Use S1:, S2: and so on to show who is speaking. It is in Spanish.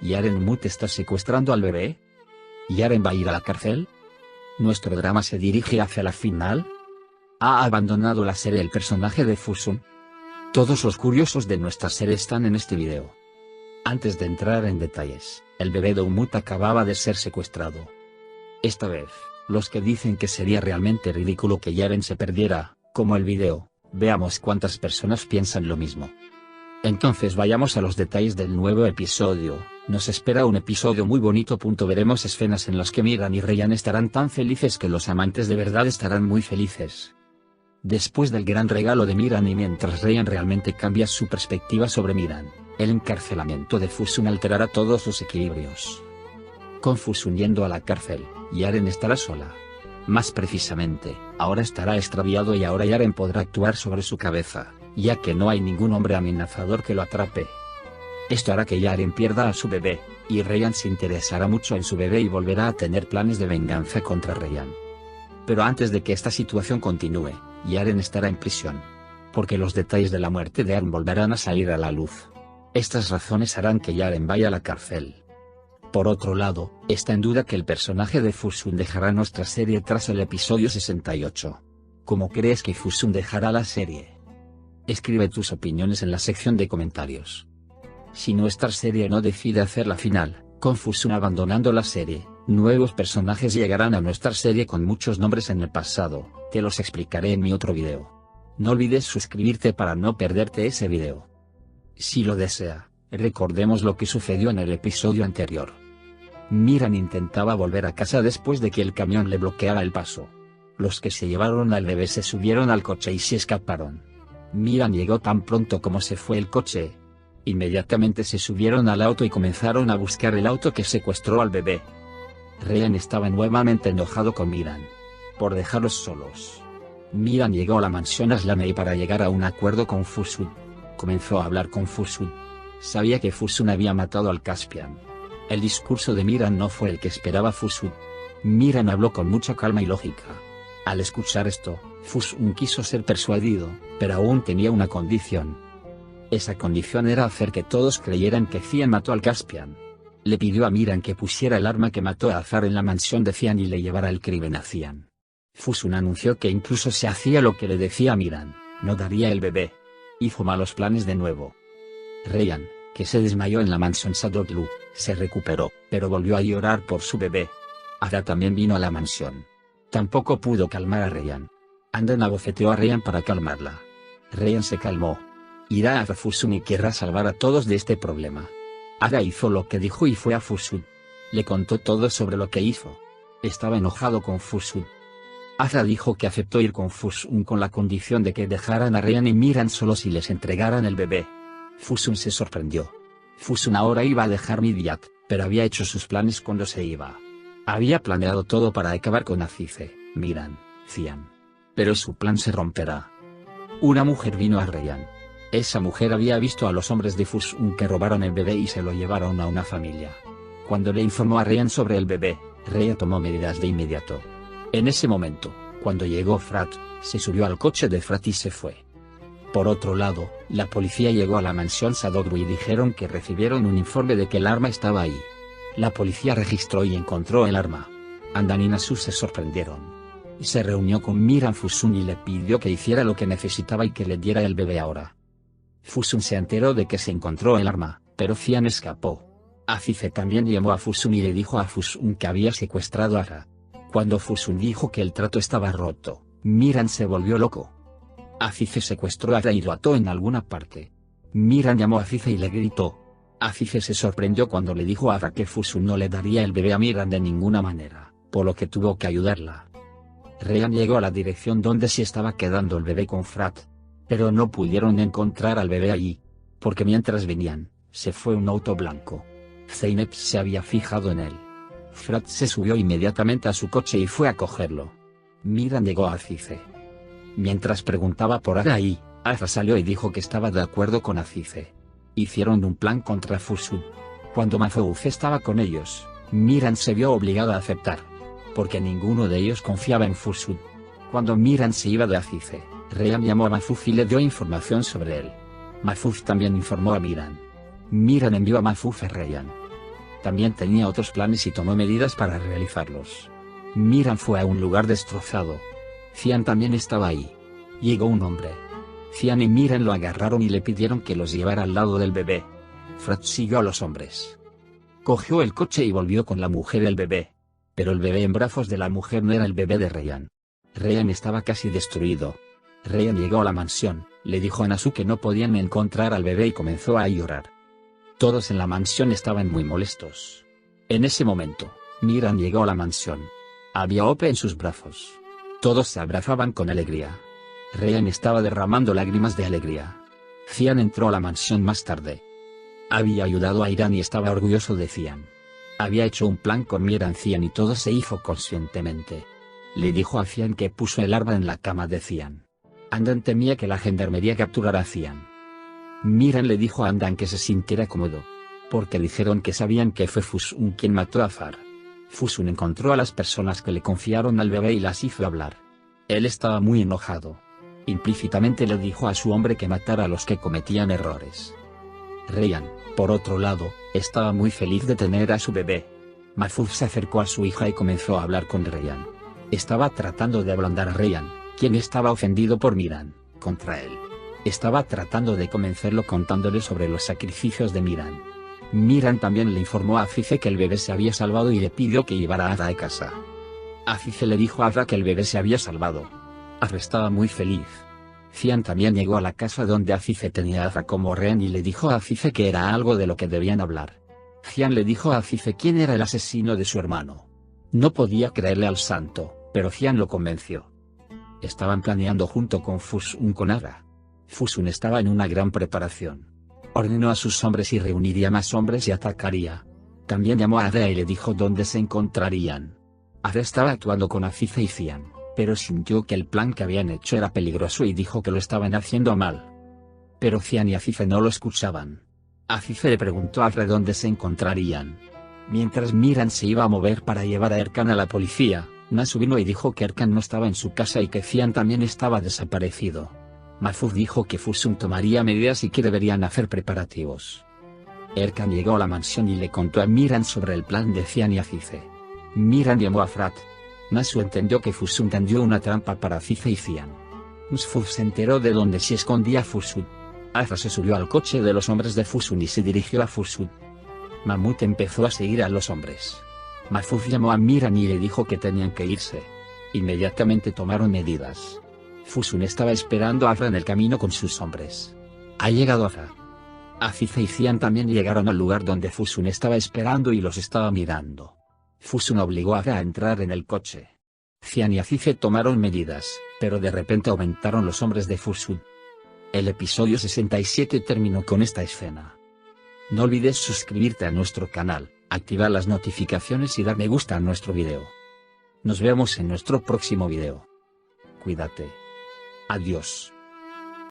S1: ¿Yaren Mut está secuestrando al bebé? ¿Yaren va a ir a la cárcel? ¿Nuestro drama se dirige hacia la final? ¿Ha abandonado la serie el personaje de Fusun? Todos los curiosos de nuestra serie están en este video. Antes de entrar en detalles, el bebé de Umut acababa de ser secuestrado. Esta vez, los que dicen que sería realmente ridículo que Yaren se perdiera, como el video, veamos cuántas personas piensan lo mismo. Entonces vayamos a los detalles del nuevo episodio. Nos espera un episodio muy bonito. Veremos escenas en las que Miran y Ryan estarán tan felices que los amantes de verdad estarán muy felices. Después del gran regalo de Miran y mientras Ryan realmente cambia su perspectiva sobre Miran, el encarcelamiento de Fusun alterará todos los equilibrios. Con Fusun yendo a la cárcel, Yaren estará sola. Más precisamente, ahora estará extraviado y ahora Yaren podrá actuar sobre su cabeza, ya que no hay ningún hombre amenazador que lo atrape. Esto hará que Yaren pierda a su bebé, y Ryan se interesará mucho en su bebé y volverá a tener planes de venganza contra Ryan. Pero antes de que esta situación continúe, Yaren estará en prisión. Porque los detalles de la muerte de Arn volverán a salir a la luz. Estas razones harán que Yaren vaya a la cárcel. Por otro lado, está en duda que el personaje de Fusun dejará nuestra serie tras el episodio 68. ¿Cómo crees que Fusun dejará la serie? Escribe tus opiniones en la sección de comentarios. Si nuestra serie no decide hacer la final, con Fusun abandonando la serie, nuevos personajes llegarán a nuestra serie con muchos nombres en el pasado, te los explicaré en mi otro video. No olvides suscribirte para no perderte ese video. Si lo desea, recordemos lo que sucedió en el episodio anterior. Miran intentaba volver a casa después de que el camión le bloqueara el paso. Los que se llevaron al bebé se subieron al coche y se escaparon. Miran llegó tan pronto como se fue el coche. Inmediatamente se subieron al auto y comenzaron a buscar el auto que secuestró al bebé. Ryan estaba nuevamente enojado con Miran por dejarlos solos. Miran llegó a la mansión Aslanei para llegar a un acuerdo con Fusun. Comenzó a hablar con Fusun. Sabía que Fusun había matado al Caspian. El discurso de Miran no fue el que esperaba Fusun. Miran habló con mucha calma y lógica. Al escuchar esto, Fusun quiso ser persuadido, pero aún tenía una condición. Esa condición era hacer que todos creyeran que Cian mató al Caspian. Le pidió a Miran que pusiera el arma que mató a Azar en la mansión de Cian y le llevara el crimen a Cian. Fusun anunció que incluso si hacía lo que le decía Miran, no daría el bebé. Hizo malos planes de nuevo. Ryan, que se desmayó en la mansión Sadoglu, se recuperó, pero volvió a llorar por su bebé. Ada también vino a la mansión. Tampoco pudo calmar a Ryan. Andan abofeteó a Ryan para calmarla. Ryan se calmó. Irá a Fusun y querrá salvar a todos de este problema. Ada hizo lo que dijo y fue a Fusun. Le contó todo sobre lo que hizo. Estaba enojado con Fusun. Ada dijo que aceptó ir con Fusun con la condición de que dejaran a Ryan y Miran solos y les entregaran el bebé. Fusun se sorprendió. Fusun ahora iba a dejar Midyat, pero había hecho sus planes cuando se iba. Había planeado todo para acabar con Azize, Miran, Cian. Pero su plan se romperá. Una mujer vino a Ryan. Esa mujer había visto a los hombres de Fusun que robaron el bebé y se lo llevaron a una familia. Cuando le informó a Ryan sobre el bebé, Ryan tomó medidas de inmediato. En ese momento, cuando llegó Frat, se subió al coche de Frat y se fue. Por otro lado, la policía llegó a la mansión Sadoglu y dijeron que recibieron un informe de que el arma estaba ahí. La policía registró y encontró el arma. Andan y Nasu se sorprendieron. Se reunió con Miran Fusun y le pidió que hiciera lo que necesitaba y que le diera el bebé ahora. Fusun se enteró de que se encontró el arma, pero Cian escapó. Azize también llamó a Fusun y le dijo a Fusun que había secuestrado a Ara. Cuando Fusun dijo que el trato estaba roto, Miran se volvió loco. Azize secuestró a Ara y lo ató en alguna parte. Miran llamó a Azize y le gritó. Azize se sorprendió cuando le dijo a Ara que Fusun no le daría el bebé a Miran de ninguna manera, por lo que tuvo que ayudarla. Ryan llegó a la dirección donde se estaba quedando el bebé con Frat. Pero no pudieron encontrar al bebé allí, porque mientras venían, se fue un auto blanco. Zeynep se había fijado en él. Frat se subió inmediatamente a su coche y fue a cogerlo. Miran llegó a Azize. Mientras preguntaba por Araí, Azra salió y dijo que estaba de acuerdo con Azize. Hicieron un plan contra Fusun. Cuando Mafouz estaba con ellos, Miran se vio obligado a aceptar. Porque ninguno de ellos confiaba en Fusun. Cuando Miran se iba de Azize, Ryan llamó a Mafouz y le dio información sobre él. Mafouz también informó a Miran. Miran envió a Mafouz a Ryan. también tenía otros planes y tomó medidas para realizarlos. Miriam fue a un lugar destrozado. Cian también estaba ahí. Llegó un hombre. Cian y Miriam lo agarraron y le pidieron que los llevara al lado del bebé. Frat siguió a los hombres. Cogió el coche y volvió con la mujer y el bebé. Pero el bebé en brazos de la mujer no era el bebé de Ryan. Ryan estaba casi destruido. Ryan llegó a la mansión, le dijo a Nasu que no podían encontrar al bebé y comenzó a llorar. Todos en la mansión estaban muy molestos. En ese momento, Miriam llegó a la mansión. Había Ope en sus brazos. Todos se abrazaban con alegría. Ryan estaba derramando lágrimas de alegría. Cian entró a la mansión más tarde. Había ayudado a Irán y estaba orgulloso de Cian. Había hecho un plan con Miriam Cian y todo se hizo conscientemente. Le dijo a Cian que puso el arma en la cama de Cian. Andan temía que la gendarmería capturara a Cian. Miriam le dijo a Andan que se sintiera cómodo. Porque dijeron que sabían que fue Fusun quien mató a Far. Fusun encontró a las personas que le confiaron al bebé y las hizo hablar. Él estaba muy enojado. Implícitamente le dijo a su hombre que matara a los que cometían errores. Ryan, por otro lado, estaba muy feliz de tener a su bebé. Mahfouz se acercó a su hija y comenzó a hablar con Ryan. Estaba tratando de ablandar a Ryan, quien estaba ofendido por Miriam, contra él. Estaba tratando de convencerlo contándole sobre los sacrificios de Miriam. Miriam también le informó a Afife que el bebé se había salvado y le pidió que llevara a Ada a casa. Afife le dijo a Ada que el bebé se había salvado. Ada estaba muy feliz. Cian también llegó a la casa donde Afife tenía a Ada como rehén y le dijo a Afife que era algo de lo que debían hablar. Cian le dijo a Afife quién era el asesino de su hermano. No podía creerle al santo, pero Cian lo convenció. Estaban planeando junto con Fusun con Ada. Fusun estaba en una gran preparación. Ordenó a sus hombres y reuniría más hombres y atacaría. También llamó a Ada y le dijo dónde se encontrarían. Ada estaba actuando con Afife y Cian, pero sintió que el plan que habían hecho era peligroso y dijo que lo estaban haciendo mal. Pero Cian y Afife no lo escuchaban. Afife le preguntó a Ada dónde se encontrarían. Mientras Miriam se iba a mover para llevar a Erkan a la policía, Nasu vino y dijo que Erkan no estaba en su casa y que Cian también estaba desaparecido. Mahfouz dijo que Fusun tomaría medidas y que deberían hacer preparativos. Erkan llegó a la mansión y le contó a Miriam sobre el plan de Cian y Afife. Miriam llamó a Frat. Nasu entendió que Fusun tendió una trampa para Afife y Cian. Mahfouz se enteró de dónde se escondía Fusun. Aza se subió al coche de los hombres de Fusun y se dirigió a Fusun. Mahmoud empezó a seguir a los hombres. Mahfouz llamó a Miriam y le dijo que tenían que irse. Inmediatamente tomaron medidas. Fusun estaba esperando a Aza en el camino con sus hombres. Ha llegado Aza. Afife y Cian también llegaron al lugar donde Fusun estaba esperando y los estaba mirando. Fusun obligó a Aza a entrar en el coche. Cian y Afife tomaron medidas, pero de repente aumentaron los hombres de Fusun. El episodio 67 terminó con esta escena. No olvides suscribirte a nuestro canal, activar las notificaciones y dar me gusta a nuestro video. Nos vemos en nuestro próximo video. Cuídate. Adiós.